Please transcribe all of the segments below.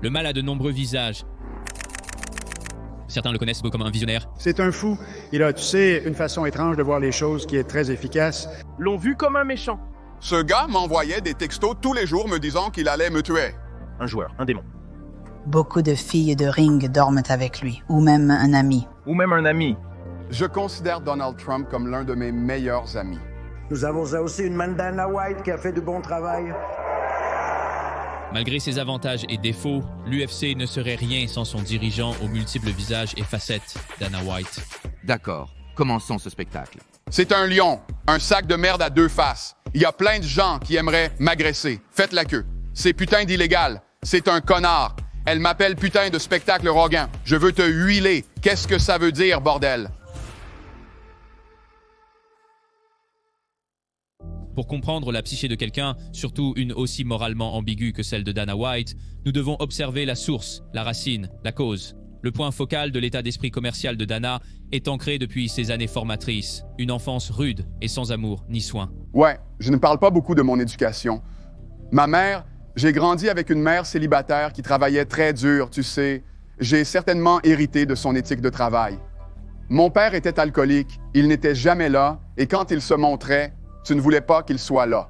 Le mal a de nombreux visages. Certains le connaissent comme un visionnaire. C'est un fou. Il a, tu sais, une façon étrange de voir les choses qui est très efficace. L'ont vu comme un méchant. Ce gars m'envoyait des textos tous les jours me disant qu'il allait me tuer. Un joueur, un démon. Beaucoup de filles de ring dorment avec lui, ou même un ami. Ou même un ami. Je considère Donald Trump comme l'un de mes meilleurs amis. Nous avons aussi une Madame Dana White qui a fait du bon travail. Malgré ses avantages et défauts, l'UFC ne serait rien sans son dirigeant aux multiples visages et facettes, Dana White. D'accord, commençons ce spectacle. C'est un lion, un sac de merde à deux faces. Il y a plein de gens qui aimeraient m'agresser. Faites la queue. C'est putain d'illégal. C'est un connard. Elle m'appelle putain de spectacle Rogan. Je veux te huiler. Qu'est-ce que ça veut dire, bordel? Pour comprendre la psyché de quelqu'un, surtout une aussi moralement ambiguë que celle de Dana White, nous devons observer la source, la racine, la cause. Le point focal de l'état d'esprit commercial de Dana est ancré depuis ses années formatrices, une enfance rude et sans amour ni soin. Ouais, je ne parle pas beaucoup de mon éducation. Ma mère, j'ai grandi avec une mère célibataire qui travaillait très dur, tu sais. J'ai certainement hérité de son éthique de travail. Mon père était alcoolique, il n'était jamais là, et quand il se montrait, tu ne voulais pas qu'il soit là.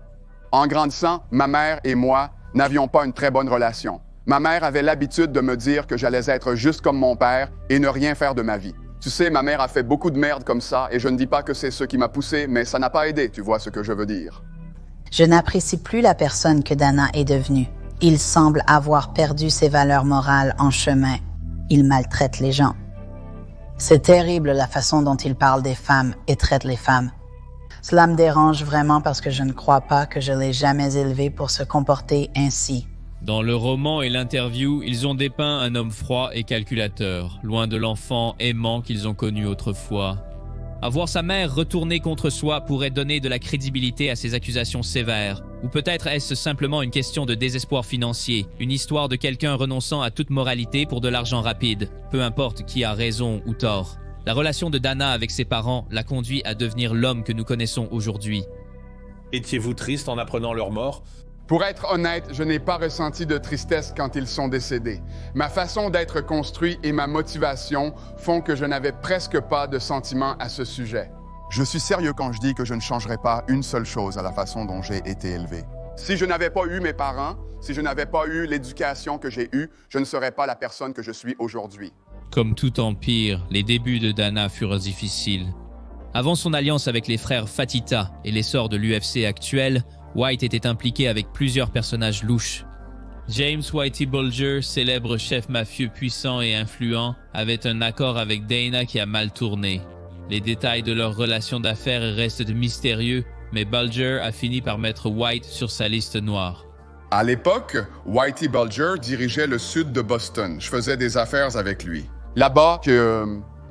En grandissant, ma mère et moi n'avions pas une très bonne relation. Ma mère avait l'habitude de me dire que j'allais être juste comme mon père et ne rien faire de ma vie. Tu sais, ma mère a fait beaucoup de merde comme ça et je ne dis pas que c'est ce qui m'a poussé, mais ça n'a pas aidé, tu vois ce que je veux dire. Je n'apprécie plus la personne que Dana est devenue. Il semble avoir perdu ses valeurs morales en chemin. Il maltraite les gens. C'est terrible la façon dont il parle des femmes et traite les femmes. Cela me dérange vraiment parce que je ne crois pas que je l'ai jamais élevé pour se comporter ainsi. Dans le roman et l'interview, ils ont dépeint un homme froid et calculateur, loin de l'enfant aimant qu'ils ont connu autrefois. Avoir sa mère retournée contre soi pourrait donner de la crédibilité à ces accusations sévères. Ou peut-être est-ce simplement une question de désespoir financier, une histoire de quelqu'un renonçant à toute moralité pour de l'argent rapide, peu importe qui a raison ou tort. La relation de Dana avec ses parents l'a conduit à devenir l'homme que nous connaissons aujourd'hui. Étiez-vous triste en apprenant leur mort? Pour être honnête, je n'ai pas ressenti de tristesse quand ils sont décédés. Ma façon d'être construit et ma motivation font que je n'avais presque pas de sentiments à ce sujet. Je suis sérieux quand je dis que je ne changerai pas une seule chose à la façon dont j'ai été élevé. Si je n'avais pas eu mes parents, si je n'avais pas eu l'éducation que j'ai eue, je ne serais pas la personne que je suis aujourd'hui. Comme tout empire, les débuts de Dana furent difficiles. Avant son alliance avec les frères Fatita et l'essor de l'UFC actuel, White était impliqué avec plusieurs personnages louches. James Whitey Bulger, célèbre chef mafieux puissant et influent, avait un accord avec Dana qui a mal tourné. Les détails de leur relation d'affaires restent mystérieux, mais Bulger a fini par mettre White sur sa liste noire. À l'époque, Whitey Bulger dirigeait le sud de Boston. Je faisais des affaires avec lui. Là-bas,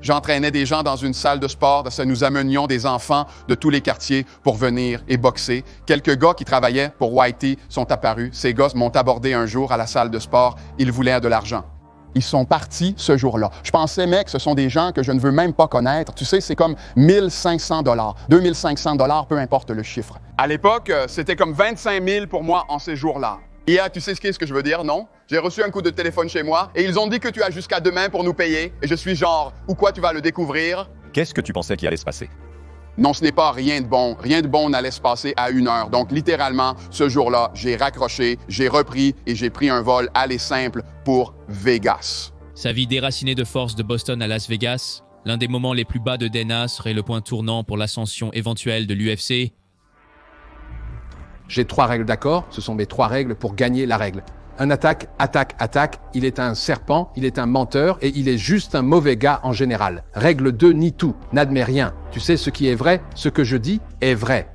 j'entraînais des gens dans une salle de sport. Nous amenions des enfants de tous les quartiers pour venir et boxer. Quelques gars qui travaillaient pour Whitey sont apparus. Ces gars m'ont abordé un jour à la salle de sport. Ils voulaient de l'argent. Ils sont partis ce jour-là. Je pensais, mec, ce sont des gens que je ne veux même pas connaître. Tu sais, c'est comme 1500 $, 2500 $, peu importe le chiffre. À l'époque, c'était comme 25 000 pour moi en ces jours-là. Et tu sais ce que je veux dire, non? J'ai reçu un coup de téléphone chez moi et ils ont dit que tu as jusqu'à demain pour nous payer. Et je suis genre, ou quoi, tu vas le découvrir? Qu'est-ce que tu pensais qu'il allait se passer? Non, ce n'est pas rien de bon. Rien de bon n'allait se passer à 1 heure. Donc, littéralement, ce jour-là, j'ai raccroché, j'ai repris et j'ai pris un vol aller simple pour Vegas. Sa vie déracinée de force de Boston à Las Vegas, l'un des moments les plus bas de Dana serait le point tournant pour l'ascension éventuelle de l'UFC. J'ai 3 règles, d'accord? Ce sont mes 3 règles pour gagner la règle. Un attaque, attaque, attaque. Il est un serpent, il est un menteur et il est juste un mauvais gars en général. Règle 2, nie tout, n'admets rien. Tu sais ce qui est vrai, ce que je dis est vrai.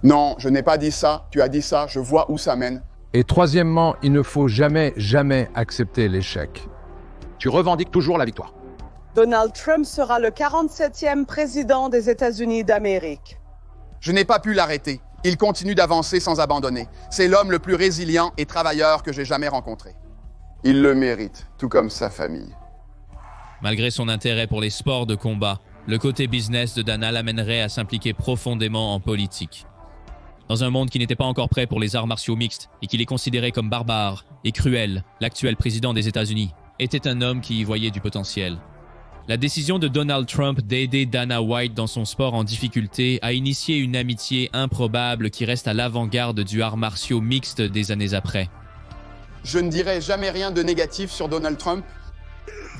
Non, je n'ai pas dit ça. Tu as dit ça, je vois où ça mène. Et troisièmement, il ne faut jamais accepter l'échec. Tu revendiques toujours la victoire. Donald Trump sera le 47e président des États-Unis d'Amérique. Je n'ai pas pu l'arrêter. Il continue d'avancer sans abandonner. C'est l'homme le plus résilient et travailleur que j'ai jamais rencontré. Il le mérite, tout comme sa famille. Malgré son intérêt pour les sports de combat, le côté business de Dana l'amènerait à s'impliquer profondément en politique. Dans un monde qui n'était pas encore prêt pour les arts martiaux mixtes et qui les considérait comme barbares, Et cruel, l'actuel président des États-Unis, était un homme qui y voyait du potentiel. La décision de Donald Trump d'aider Dana White dans son sport en difficulté a initié une amitié improbable qui reste à l'avant-garde du art martiaux mixte des années après. Je ne dirai jamais rien de négatif sur Donald Trump.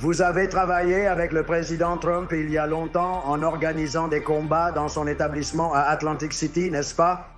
Vous avez travaillé avec le président Trump il y a longtemps en organisant des combats dans son établissement à Atlantic City, n'est-ce pas?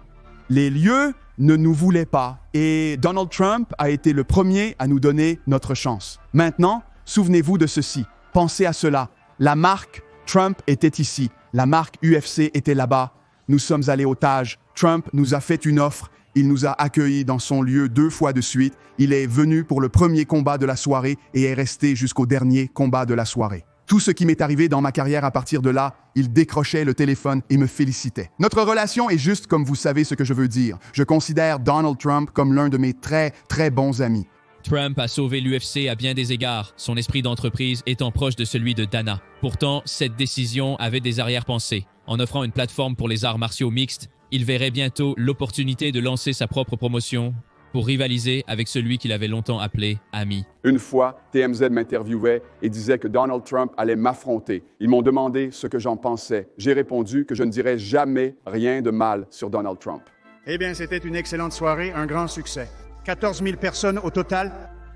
Les lieux ne nous voulaient pas et Donald Trump a été le premier à nous donner notre chance. Maintenant, souvenez-vous de ceci. Pensez à cela. La marque Trump était ici. La marque UFC était là-bas. Nous sommes allés au Taj. Trump nous a fait une offre. Il nous a accueillis dans son lieu 2 fois de suite. Il est venu pour le premier combat de la soirée et est resté jusqu'au dernier combat de la soirée. Tout ce qui m'est arrivé dans ma carrière à partir de là, il décrochait le téléphone et me félicitait. Notre relation est juste comme vous savez ce que je veux dire. Je considère Donald Trump comme l'un de mes très, très bons amis. Trump a sauvé l'UFC à bien des égards, son esprit d'entreprise étant proche de celui de Dana. Pourtant, cette décision avait des arrière-pensées. En offrant une plateforme pour les arts martiaux mixtes, il verrait bientôt l'opportunité de lancer sa propre promotion pour rivaliser avec celui qu'il avait longtemps appelé ami. Une fois, TMZ m'interviewait et disait que Donald Trump allait m'affronter. Ils m'ont demandé ce que j'en pensais. J'ai répondu que je ne dirais jamais rien de mal sur Donald Trump. Eh bien, c'était une excellente soirée, un grand succès. 14 000 personnes au total.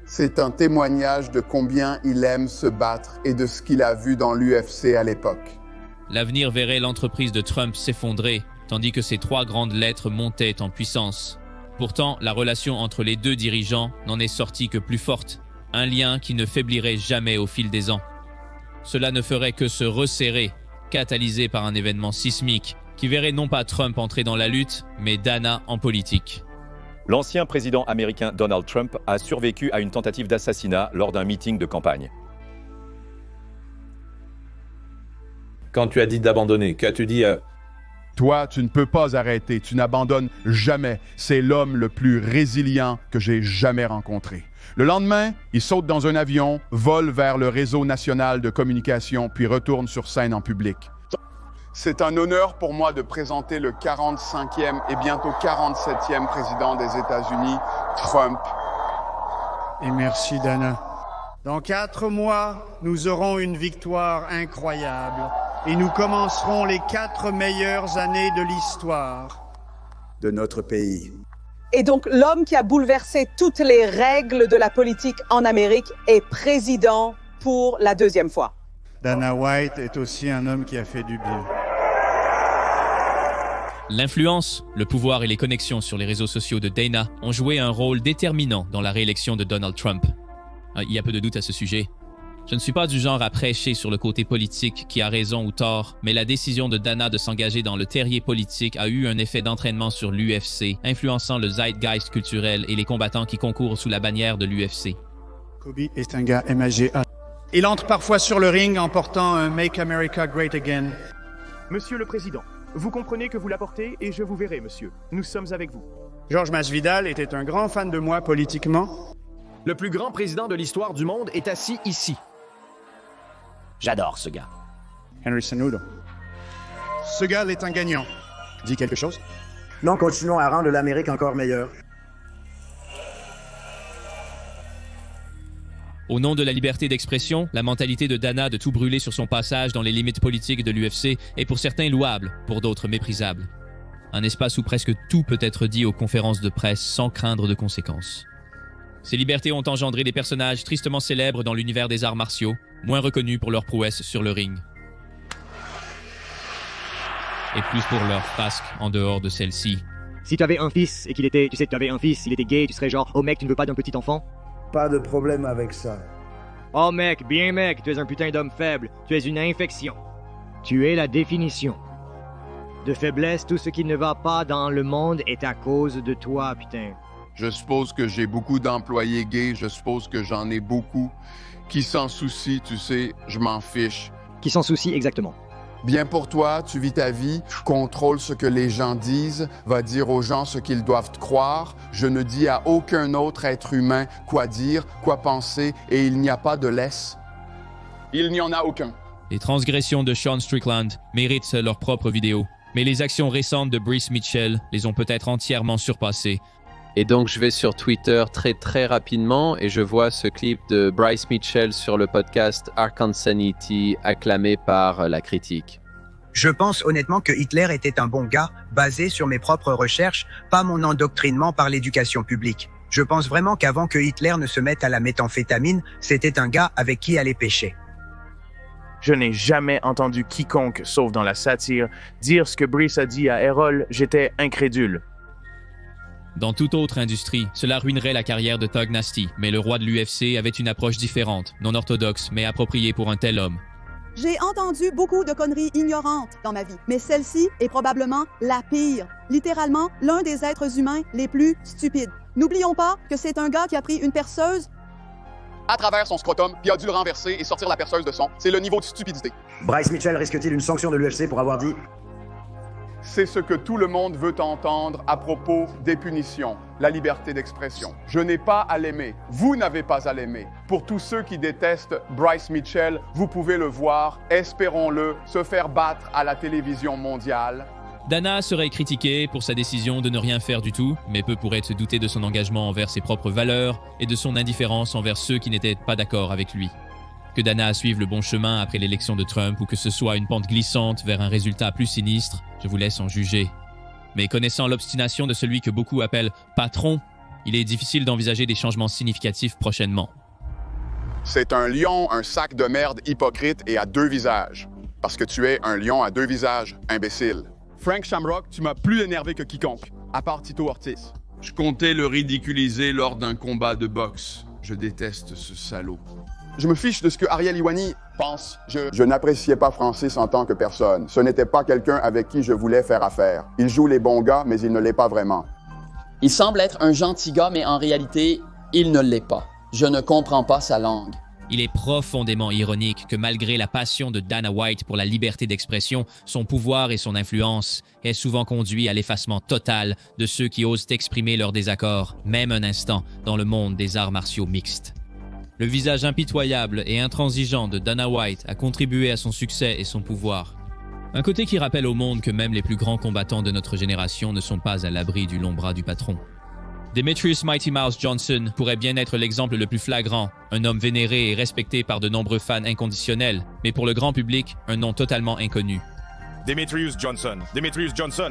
C'est un témoignage de combien il aime se battre et de ce qu'il a vu dans l'UFC à l'époque. L'avenir verrait l'entreprise de Trump s'effondrer, tandis que ses 3 grandes lettres montaient en puissance. Pourtant, la relation entre les 2 dirigeants n'en est sortie que plus forte, un lien qui ne faiblirait jamais au fil des ans. Cela ne ferait que se resserrer, catalysé par un événement sismique qui verrait non pas Trump entrer dans la lutte, mais Dana en politique. L'ancien président américain Donald Trump a survécu à une tentative d'assassinat lors d'un meeting de campagne. Quand tu as dit d'abandonner, qu'as-tu dit Toi, tu ne peux pas arrêter, tu n'abandonnes jamais. C'est l'homme le plus résilient que j'ai jamais rencontré. Le lendemain, il saute dans un avion, vole vers le réseau national de communication, puis retourne sur scène en public. C'est un honneur pour moi de présenter le 45e et bientôt 47e président des États-Unis, Trump. Et merci, Dana. Dans 4 mois, nous aurons une victoire incroyable et nous commencerons les 4 meilleures années de l'histoire De notre pays. Et donc, l'homme qui a bouleversé toutes les règles de la politique en Amérique est président pour la 2e fois. Dana White est aussi un homme qui a fait du bien. L'influence, le pouvoir et les connexions sur les réseaux sociaux de Dana ont joué un rôle déterminant dans la réélection de Donald Trump. Il y a peu de doute à ce sujet. Je ne suis pas du genre à prêcher sur le côté politique qui a raison ou tort, mais la décision de Dana de s'engager dans le terrier politique a eu un effet d'entraînement sur l'UFC, influençant le zeitgeist culturel et les combattants qui concourent sous la bannière de l'UFC. Kobe est un gars MAGA. Il entre parfois sur le ring en portant un Make America Great Again. Monsieur le Président, vous comprenez que vous l'apportez et je vous verrai, monsieur. Nous sommes avec vous. George Masvidal était un grand fan de moi politiquement. Le plus grand président de l'histoire du monde est assis ici. J'adore ce gars. Henry Cejudo. Ce gars est un gagnant. Dis quelque chose? Non, continuons à rendre l'Amérique encore meilleure. Au nom de la liberté d'expression, la mentalité de Dana de tout brûler sur son passage dans les limites politiques de l'UFC est pour certains louable, pour d'autres méprisable. Un espace où presque tout peut être dit aux conférences de presse sans craindre de conséquences. Ces libertés ont engendré des personnages tristement célèbres dans l'univers des arts martiaux, moins reconnus pour leurs prouesses sur le ring. Et plus pour leur frasque en dehors de celle-ci. Si tu avais un fils et qu'il était, tu avais un fils, il était gay, tu serais genre, oh mec, tu ne veux pas d'un petit enfant? Pas de problème avec ça. Oh mec, bien mec, tu es un putain d'homme faible, tu es une infection. Tu es la définition. De faiblesse, tout ce qui ne va pas dans le monde est à cause de toi, putain. Je suppose que j'ai beaucoup d'employés gays, je suppose que j'en ai beaucoup. Qui s'en soucient, tu sais, je m'en fiche. Qui s'en soucient exactement? Bien pour toi, tu vis ta vie, contrôle ce que les gens disent, va dire aux gens ce qu'ils doivent croire. Je ne dis à aucun autre être humain quoi dire, quoi penser, et il n'y a pas de laisse. Il n'y en a aucun. Les transgressions de Sean Strickland méritent leur propre vidéo, mais les actions récentes de Brice Mitchell les ont peut-être entièrement surpassées. Et donc je vais sur Twitter très rapidement et je vois ce clip de Bryce Mitchell sur le podcast Arkansanity acclamé par la critique. Je pense honnêtement que Hitler était un bon gars, basé sur mes propres recherches, pas mon endoctrinement par l'éducation publique. Je pense vraiment qu'avant que Hitler ne se mette à la méthamphétamine, c'était un gars avec qui aller pêcher. Je n'ai jamais entendu quiconque, sauf dans la satire, dire ce que Brice a dit à Errol, j'étais incrédule. Dans toute autre industrie, cela ruinerait la carrière de Tug Nasty, mais le roi de l'UFC avait une approche différente, non orthodoxe, mais appropriée pour un tel homme. J'ai entendu beaucoup de conneries ignorantes dans ma vie, mais celle-ci est probablement la pire. Littéralement, l'un des êtres humains les plus stupides. N'oublions pas que c'est un gars qui a pris une perceuse à travers son scrotum, puis a dû le renverser et sortir la perceuse de son. C'est le niveau de stupidité. Bryce Mitchell risque-t-il une sanction de l'UFC pour avoir dit « C'est ce que tout le monde veut entendre à propos des punitions, la liberté d'expression. Je n'ai pas à l'aimer. Vous n'avez pas à l'aimer. Pour tous ceux qui détestent Bryce Mitchell, vous pouvez le voir, espérons-le, se faire battre à la télévision mondiale. » Dana serait critiqué pour sa décision de ne rien faire du tout, mais peu pourraient se douter de son engagement envers ses propres valeurs et de son indifférence envers ceux qui n'étaient pas d'accord avec lui. Que Dana suive le bon chemin après l'élection de Trump ou que ce soit une pente glissante vers un résultat plus sinistre, je vous laisse en juger. Mais connaissant l'obstination de celui que beaucoup appellent « patron », il est difficile d'envisager des changements significatifs prochainement. C'est un lion, un sac de merde hypocrite et à deux visages. Parce que tu es un lion à deux visages, imbécile. Frank Shamrock, tu m'as plus énervé que quiconque, à part Tito Ortiz. Je comptais le ridiculiser lors d'un combat de boxe. Je déteste ce salaud. Je me fiche de ce que Ariel Iwani pense. Je n'appréciais pas Francis en tant que personne. Ce n'était pas quelqu'un avec qui je voulais faire affaire. Il joue les bons gars, mais il ne l'est pas vraiment. Il semble être un gentil gars, mais en réalité, il ne l'est pas. Je ne comprends pas sa langue. Il est profondément ironique que malgré la passion de Dana White pour la liberté d'expression, son pouvoir et son influence aient souvent conduit à l'effacement total de ceux qui osent exprimer leur désaccord, même un instant, dans le monde des arts martiaux mixtes. Le visage impitoyable et intransigeant de Dana White a contribué à son succès et son pouvoir. Un côté qui rappelle au monde que même les plus grands combattants de notre génération ne sont pas à l'abri du long bras du patron. Demetrius Mighty Mouse Johnson pourrait bien être l'exemple le plus flagrant, un homme vénéré et respecté par de nombreux fans inconditionnels, mais pour le grand public, un nom totalement inconnu. Demetrius Johnson,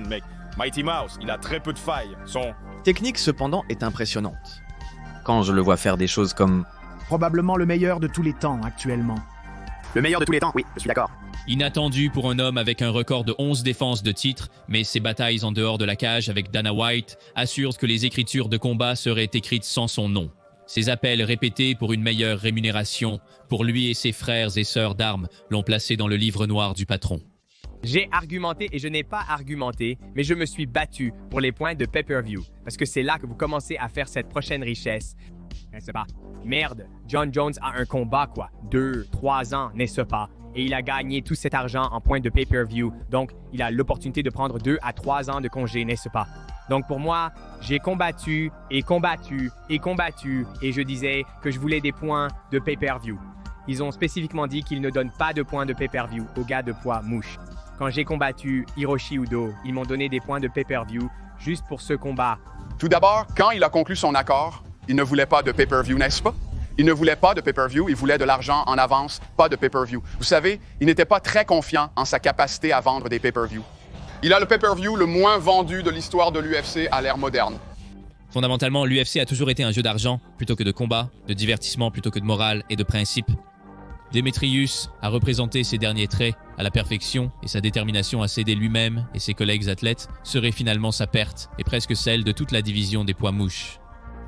mec. Mighty Mouse, il a très peu de failles. Son technique, cependant, est impressionnante. Quand je le vois faire des choses comme... Probablement le meilleur de tous les temps, actuellement. Le meilleur de tous les temps, oui, je suis d'accord. Inattendu pour un homme avec un record de 11 défenses de titre, mais ses batailles en dehors de la cage avec Dana White assurent que les écritures de combat seraient écrites sans son nom. Ses appels répétés pour une meilleure rémunération, pour lui et ses frères et sœurs d'armes, l'ont placé dans le livre noir du patron. J'ai argumenté et je n'ai pas argumenté, mais je me suis battu pour les points de pay-per-view, parce que c'est là que vous commencez à faire cette prochaine richesse. N'est-ce pas? Merde, John Jones a un combat, quoi. 2, 3 ans, n'est-ce pas? Et il a gagné tout cet argent en points de pay-per-view. Donc, il a l'opportunité de prendre 2 à 3 ans de congé, n'est-ce pas? Donc, pour moi, j'ai combattu et combattu et combattu et je disais que je voulais des points de pay-per-view. Ils ont spécifiquement dit qu'ils ne donnent pas de points de pay-per-view aux gars de poids mouche. Quand j'ai combattu Hiroshi Udo, ils m'ont donné des points de pay-per-view juste pour ce combat. Tout d'abord, quand il a conclu son accord, il ne voulait pas de pay-per-view, n'est-ce pas? Il ne voulait pas de pay-per-view, il voulait de l'argent en avance, pas de pay-per-view. Vous savez, il n'était pas très confiant en sa capacité à vendre des pay-per-view. Il a le pay-per-view le moins vendu de l'histoire de l'UFC à l'ère moderne. Fondamentalement, l'UFC a toujours été un jeu d'argent plutôt que de combat, de divertissement plutôt que de morale et de principe. Demetrius a représenté ces derniers traits à la perfection et sa détermination à s'aider lui-même et ses collègues athlètes serait finalement sa perte et presque celle de toute la division des poids mouches.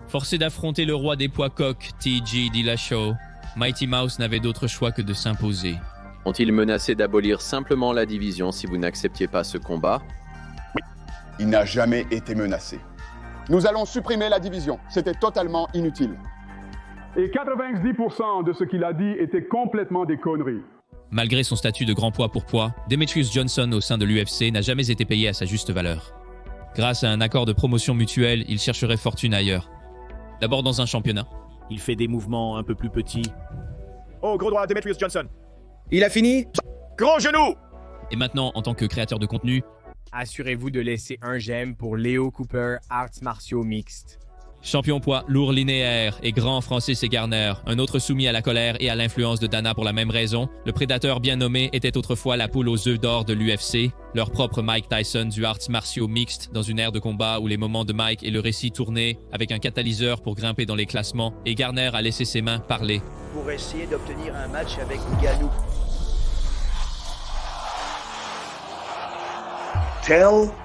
Forcé d'affronter le roi des poids coqs, T.J. Dillashaw, Mighty Mouse n'avait d'autre choix que de s'imposer. Ont-ils menacé d'abolir simplement la division si vous n'acceptiez pas ce combat? Oui. Il n'a jamais été menacé. Nous allons supprimer la division. C'était totalement inutile. Et 90% de ce qu'il a dit était complètement des conneries. Malgré son statut de grand poids pour poids, Demetrius Johnson au sein de l'UFC n'a jamais été payé à sa juste valeur. Grâce à un accord de promotion mutuelle, il chercherait fortune ailleurs. D'abord dans un championnat. Il fait des mouvements un peu plus petits. Oh, gros droit, Demetrius Johnson. Il a fini? Gros genou! Et maintenant, en tant que créateur de contenu, assurez-vous de laisser un j'aime pour Leo Cooper, arts martiaux mixtes. Champion poids lourd linéaire et grand Francis et Garner, un autre soumis à la colère et à l'influence de Dana pour la même raison, le prédateur bien nommé était autrefois la poule aux œufs d'or de l'UFC, leur propre Mike Tyson du arts martiaux mixtes dans une ère de combat où les moments de Mike et le récit tournaient avec un catalyseur pour grimper dans les classements et Garner a laissé ses mains parler. Pour essayer d'obtenir un match avec Ngannou.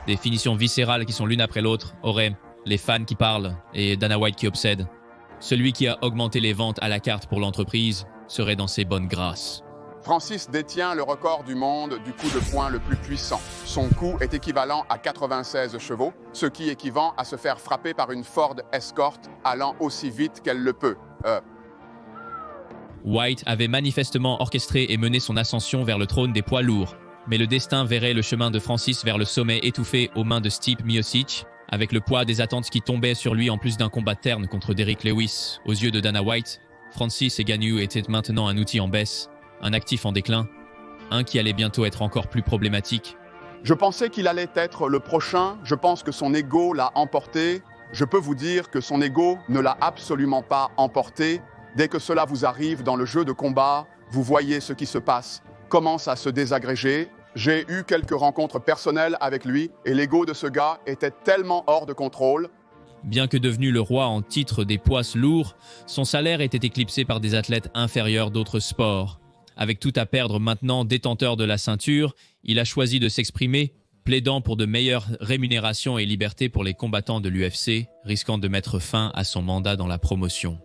Des finitions viscérales qui sont l'une après l'autre auraient les fans qui parlent et Dana White qui obsède. Celui qui a augmenté les ventes à la carte pour l'entreprise serait dans ses bonnes grâces. Francis détient le record du monde du coup de poing le plus puissant. Son coup est équivalent à 96 chevaux, ce qui équivaut à se faire frapper par une Ford Escort allant aussi vite qu'elle le peut. White avait manifestement orchestré et mené son ascension vers le trône des poids lourds. Mais le destin verrait le chemin de Francis vers le sommet étouffé aux mains de Stipe Miocic, avec le poids des attentes qui tombaient sur lui en plus d'un combat terne contre Derrick Lewis. Aux yeux de Dana White, Francis Ngannou était maintenant un outil en baisse, un actif en déclin, un qui allait bientôt être encore plus problématique. Je pensais qu'il allait être le prochain, je pense que son ego l'a emporté. Je peux vous dire que son ego ne l'a absolument pas emporté. Dès que cela vous arrive dans le jeu de combat, vous voyez ce qui se passe, commence à se désagréger. J'ai eu quelques rencontres personnelles avec lui et l'ego de ce gars était tellement hors de contrôle. Bien que devenu le roi en titre des poids lourds, son salaire était éclipsé par des athlètes inférieurs d'autres sports. Avec tout à perdre maintenant détenteur de la ceinture, il a choisi de s'exprimer, plaidant pour de meilleures rémunérations et libertés pour les combattants de l'UFC, risquant de mettre fin à son mandat dans la promotion.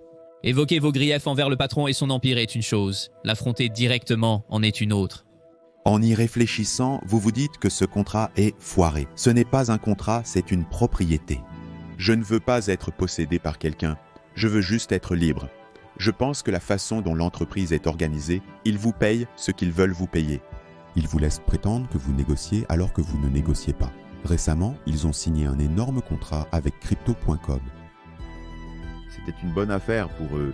Évoquer vos griefs envers le patron et son empire est une chose, l'affronter directement en est une autre. En y réfléchissant, vous vous dites que ce contrat est foiré. Ce n'est pas un contrat, c'est une propriété. Je ne veux pas être possédé par quelqu'un, je veux juste être libre. Je pense que la façon dont l'entreprise est organisée, ils vous payent ce qu'ils veulent vous payer. Ils vous laissent prétendre que vous négociez alors que vous ne négociez pas. Récemment, ils ont signé un énorme contrat avec Crypto.com. C'était une bonne affaire pour eux.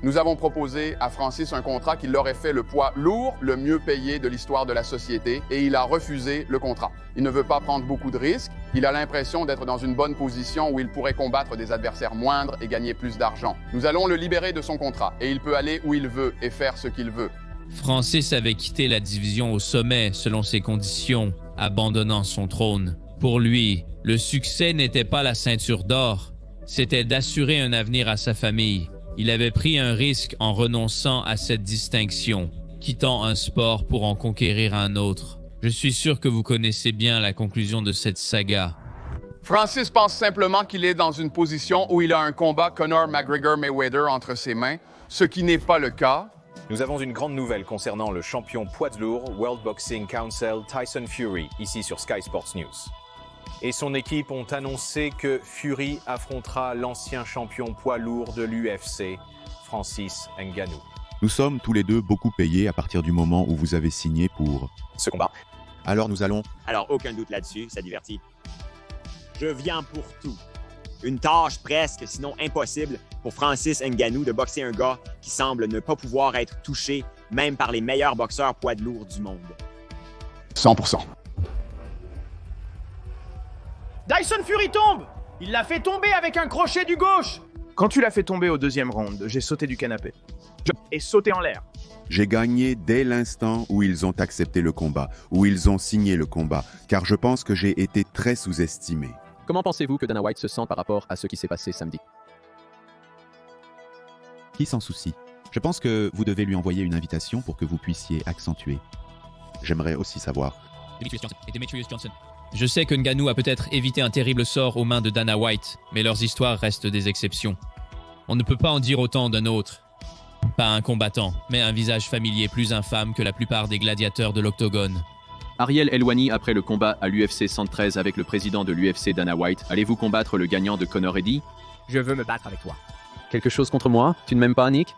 Nous avons proposé à Francis un contrat qui l'aurait fait le poids lourd, le mieux payé de l'histoire de la société, et il a refusé le contrat. Il ne veut pas prendre beaucoup de risques, il a l'impression d'être dans une bonne position où il pourrait combattre des adversaires moindres et gagner plus d'argent. Nous allons le libérer de son contrat, et il peut aller où il veut et faire ce qu'il veut. Francis avait quitté la division au sommet selon ses conditions, abandonnant son trône. Pour lui, le succès n'était pas la ceinture d'or, c'était d'assurer un avenir à sa famille. Il avait pris un risque en renonçant à cette distinction, quittant un sport pour en conquérir un autre. Je suis sûr que vous connaissez bien la conclusion de cette saga. Francis pense simplement qu'il est dans une position où il a un combat Conor McGregor-Mayweather entre ses mains, ce qui n'est pas le cas. Nous avons une grande nouvelle concernant le champion poids lourd World Boxing Council Tyson Fury, ici sur Sky Sports News. Et son équipe ont annoncé que Fury affrontera l'ancien champion poids lourd de l'UFC, Francis Ngannou. Nous sommes tous les deux beaucoup payés à partir du moment où vous avez signé pour ce combat. Alors nous allons... Alors aucun doute là-dessus, ça divertit. Je viens pour tout. Une tâche presque, sinon impossible, pour Francis Ngannou de boxer un gars qui semble ne pas pouvoir être touché, même par les meilleurs boxeurs poids lourds du monde. 100%. Tyson Fury tombe! Il l'a fait tomber avec un crochet du gauche! Quand tu l'as fait tomber au deuxième round, j'ai sauté du canapé. Et sauté en l'air. J'ai gagné dès l'instant où ils ont accepté le combat, où ils ont signé le combat, car je pense que j'ai été très sous-estimé. Comment pensez-vous que Dana White se sent par rapport à ce qui s'est passé samedi? Qui s'en soucie? Je pense que vous devez lui envoyer une invitation pour que vous puissiez accentuer. J'aimerais aussi savoir... Demetrius Johnson. Je sais que Ngannou a peut-être évité un terrible sort aux mains de Dana White, mais leurs histoires restent des exceptions. On ne peut pas en dire autant d'un autre. Pas un combattant, mais un visage familier plus infâme que la plupart des gladiateurs de l'octogone. Ariel Helwani, après le combat à l'UFC 113 avec le président de l'UFC Dana White, allez-vous combattre le gagnant de Conor Eddy? Je veux me battre avec toi. Quelque chose contre moi? Tu ne m'aimes pas, Nick?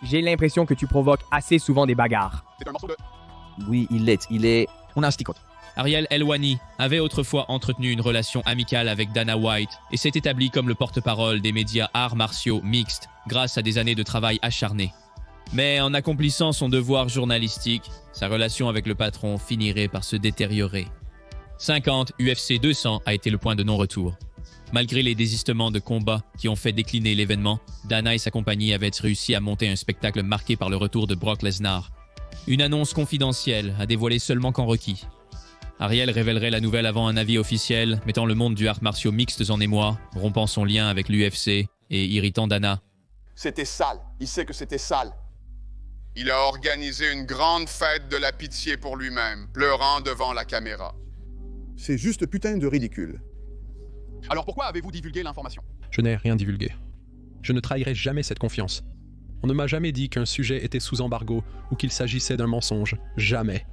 J'ai l'impression que tu provoques assez souvent des bagarres. Oui, il est... On a un stick-out. Ariel Helwani avait autrefois entretenu une relation amicale avec Dana White et s'est établi comme le porte-parole des médias arts martiaux mixtes grâce à des années de travail acharné. Mais en accomplissant son devoir journalistique, sa relation avec le patron finirait par se détériorer. 50 UFC 200 a été le point de non-retour. Malgré les désistements de combats qui ont fait décliner l'événement, Dana et sa compagnie avaient réussi à monter un spectacle marqué par le retour de Brock Lesnar. Une annonce confidentielle a dévoilé seulement quand requis. Ariel révélerait la nouvelle avant un avis officiel, mettant le monde du art martiaux mixtes en émoi, rompant son lien avec l'UFC et irritant Dana. C'était sale. Il sait que c'était sale. Il a organisé une grande fête de la pitié pour lui-même, pleurant devant la caméra. C'est juste putain de ridicule. Alors pourquoi avez-vous divulgué l'information? Je n'ai rien divulgué. Je ne trahirai jamais cette confiance. On ne m'a jamais dit qu'un sujet était sous embargo ou qu'il s'agissait d'un mensonge. Jamais.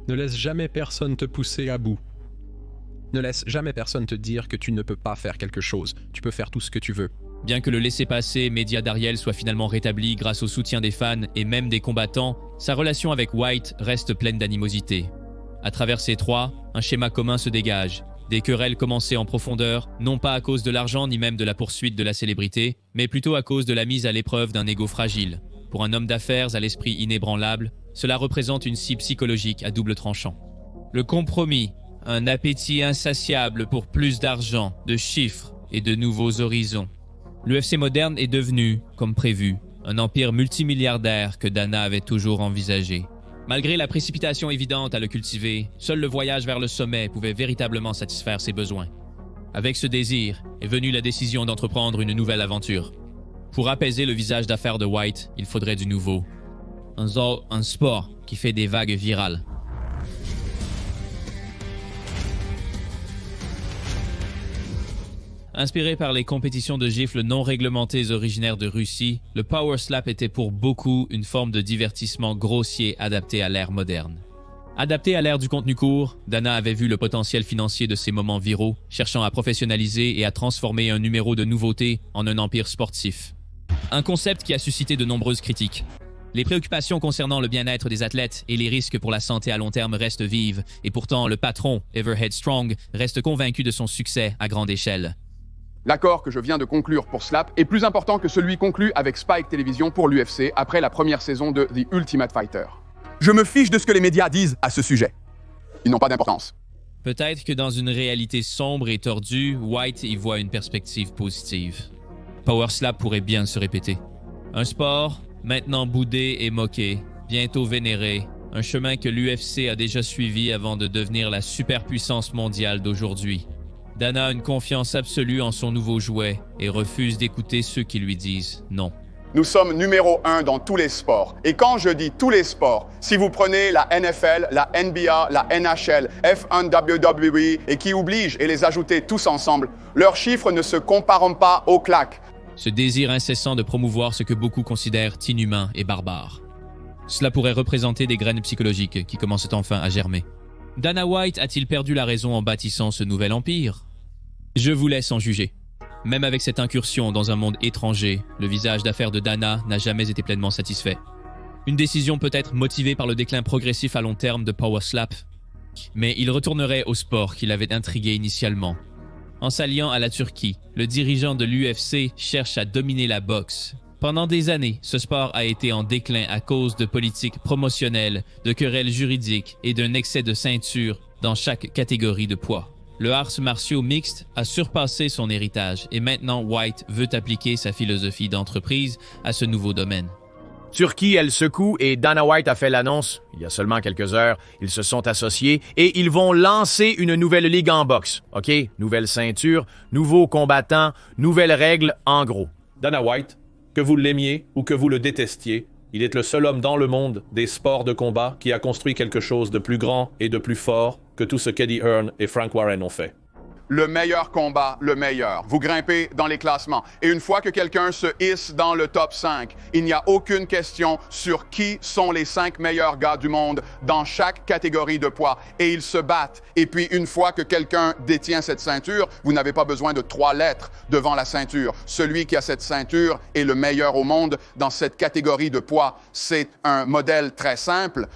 Ne laisse jamais personne te pousser à bout. Ne laisse jamais personne te dire que tu ne peux pas faire quelque chose. Tu peux faire tout ce que tu veux. Bien que le laissez-passer média d'Ariel soit finalement rétabli grâce au soutien des fans et même des combattants, sa relation avec White reste pleine d'animosité. À travers ces trois, un schéma commun se dégage. Des querelles commencées en profondeur, non pas à cause de l'argent ni même de la poursuite de la célébrité, mais plutôt à cause de la mise à l'épreuve d'un ego fragile. Pour un homme d'affaires à l'esprit inébranlable, cela représente une scie psychologique à double tranchant. Le compromis, un appétit insatiable pour plus d'argent, de chiffres et de nouveaux horizons. L'UFC moderne est devenu, comme prévu, un empire multimilliardaire que Dana avait toujours envisagé. Malgré la précipitation évidente à le cultiver, seul le voyage vers le sommet pouvait véritablement satisfaire ses besoins. Avec ce désir est venue la décision d'entreprendre une nouvelle aventure. Pour apaiser le visage d'affaires de White, il faudrait du nouveau. Un sport qui fait des vagues virales. Inspiré par les compétitions de gifles non réglementées originaires de Russie, le Power Slap était pour beaucoup une forme de divertissement grossier adapté à l'ère moderne. Adapté à l'ère du contenu court, Dana avait vu le potentiel financier de ces moments viraux, cherchant à professionnaliser et à transformer un numéro de nouveauté en un empire sportif. Un concept qui a suscité de nombreuses critiques. Les préoccupations concernant le bien-être des athlètes et les risques pour la santé à long terme restent vives, et pourtant le patron, Everhead Strong, reste convaincu de son succès à grande échelle. L'accord que je viens de conclure pour Slap est plus important que celui conclu avec Spike Television pour l'UFC après la première saison de The Ultimate Fighter. Je me fiche de ce que les médias disent à ce sujet. Ils n'ont pas d'importance. Peut-être que dans une réalité sombre et tordue, White y voit une perspective positive. Power Slap pourrait bien se répéter. Un sport, maintenant boudé et moqué, bientôt vénéré, un chemin que l'UFC a déjà suivi avant de devenir la superpuissance mondiale d'aujourd'hui. Dana a une confiance absolue en son nouveau jouet et refuse d'écouter ceux qui lui disent non. Nous sommes numéro 1 dans tous les sports. Et quand je dis tous les sports, si vous prenez la NFL, la NBA, la NHL, F1, WWE et qui obligent et les ajoutez tous ensemble, leurs chiffres ne se comparent pas aux claques. Ce désir incessant de promouvoir ce que beaucoup considèrent inhumain et barbare. Cela pourrait représenter des graines psychologiques qui commencent enfin à germer. Dana White a-t-il perdu la raison en bâtissant ce nouvel empire? Je vous laisse en juger. Même avec cette incursion dans un monde étranger, le visage d'affaires de Dana n'a jamais été pleinement satisfait. Une décision peut-être motivée par le déclin progressif à long terme de Power Slap, mais il retournerait au sport qui l'avait intrigué initialement. En s'alliant à la Turquie, le dirigeant de l'UFC cherche à dominer la boxe. Pendant des années, ce sport a été en déclin à cause de politiques promotionnelles, de querelles juridiques et d'un excès de ceinture dans chaque catégorie de poids. Le arts martiaux mixte a surpassé son héritage et maintenant White veut appliquer sa philosophie d'entreprise à ce nouveau domaine. Turquie, elle secoue et Dana White a fait l'annonce. Il y a seulement quelques heures, ils se sont associés et ils vont lancer une nouvelle ligue en boxe. OK? Nouvelle ceinture, nouveaux combattants, nouvelles règles, en gros. Dana White, que vous l'aimiez ou que vous le détestiez, il est le seul homme dans le monde des sports de combat qui a construit quelque chose de plus grand et de plus fort que tout ce qu'Eddie Hearn et Frank Warren ont fait. Le meilleur combat, le meilleur. Vous grimpez dans les classements. Et une fois que quelqu'un se hisse dans le top 5, il n'y a aucune question sur qui sont les 5 meilleurs gars du monde dans chaque catégorie de poids. Et ils se battent. Et puis, une fois que quelqu'un détient cette ceinture, vous n'avez pas besoin de 3 lettres devant la ceinture. Celui qui a cette ceinture est le meilleur au monde dans cette catégorie de poids. C'est un modèle très simple.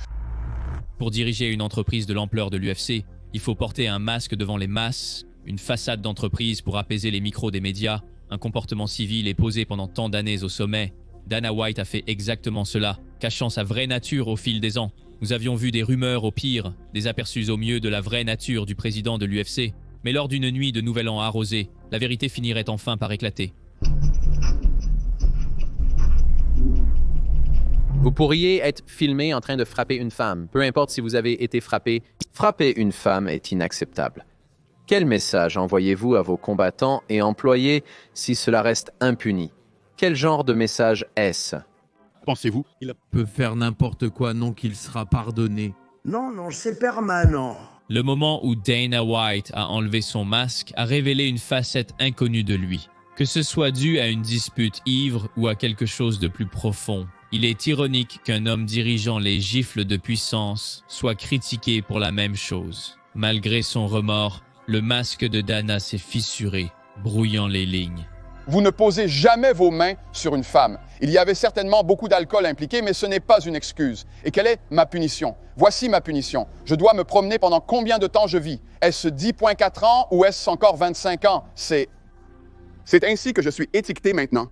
Pour diriger une entreprise de l'ampleur de l'UFC, il faut porter un masque devant les masses, une façade d'entreprise pour apaiser les micros des médias, un comportement civil et posé pendant tant d'années au sommet. Dana White a fait exactement cela, cachant sa vraie nature au fil des ans. Nous avions vu des rumeurs au pire, des aperçus au mieux de la vraie nature du président de l'UFC. Mais lors d'une nuit de Nouvel An arrosée, la vérité finirait enfin par éclater. Vous pourriez être filmé en train de frapper une femme. Peu importe si vous avez été frappé, frapper une femme est inacceptable. Quel message envoyez-vous à vos combattants et employés si cela reste impuni? Quel genre de message est-ce? Pensez-vous? Il peut faire n'importe quoi, non qu'il sera pardonné. Non, c'est permanent. Le moment où Dana White a enlevé son masque a révélé une facette inconnue de lui. Que ce soit dû à une dispute ivre ou à quelque chose de plus profond, il est ironique qu'un homme dirigeant les gifles de puissance soit critiqué pour la même chose. Malgré son remords, le masque de Dana s'est fissuré, brouillant les lignes. Vous ne posez jamais vos mains sur une femme. Il y avait certainement beaucoup d'alcool impliqué, mais ce n'est pas une excuse. Et quelle est ma punition? Voici ma punition. Je dois me promener pendant combien de temps je vis? Est-ce 10,4 ans ou est-ce encore 25 ans? C'est ainsi que je suis étiqueté maintenant.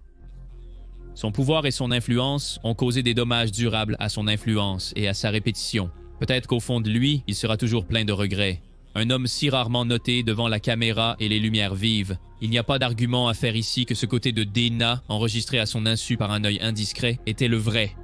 Son pouvoir et son influence ont causé des dommages durables à son influence et à sa répétition. Peut-être qu'au fond de lui, il sera toujours plein de regrets. Un homme si rarement noté devant la caméra et les lumières vives. Il n'y a pas d'argument à faire ici que ce côté de Dana, enregistré à son insu par un œil indiscret, était le vrai.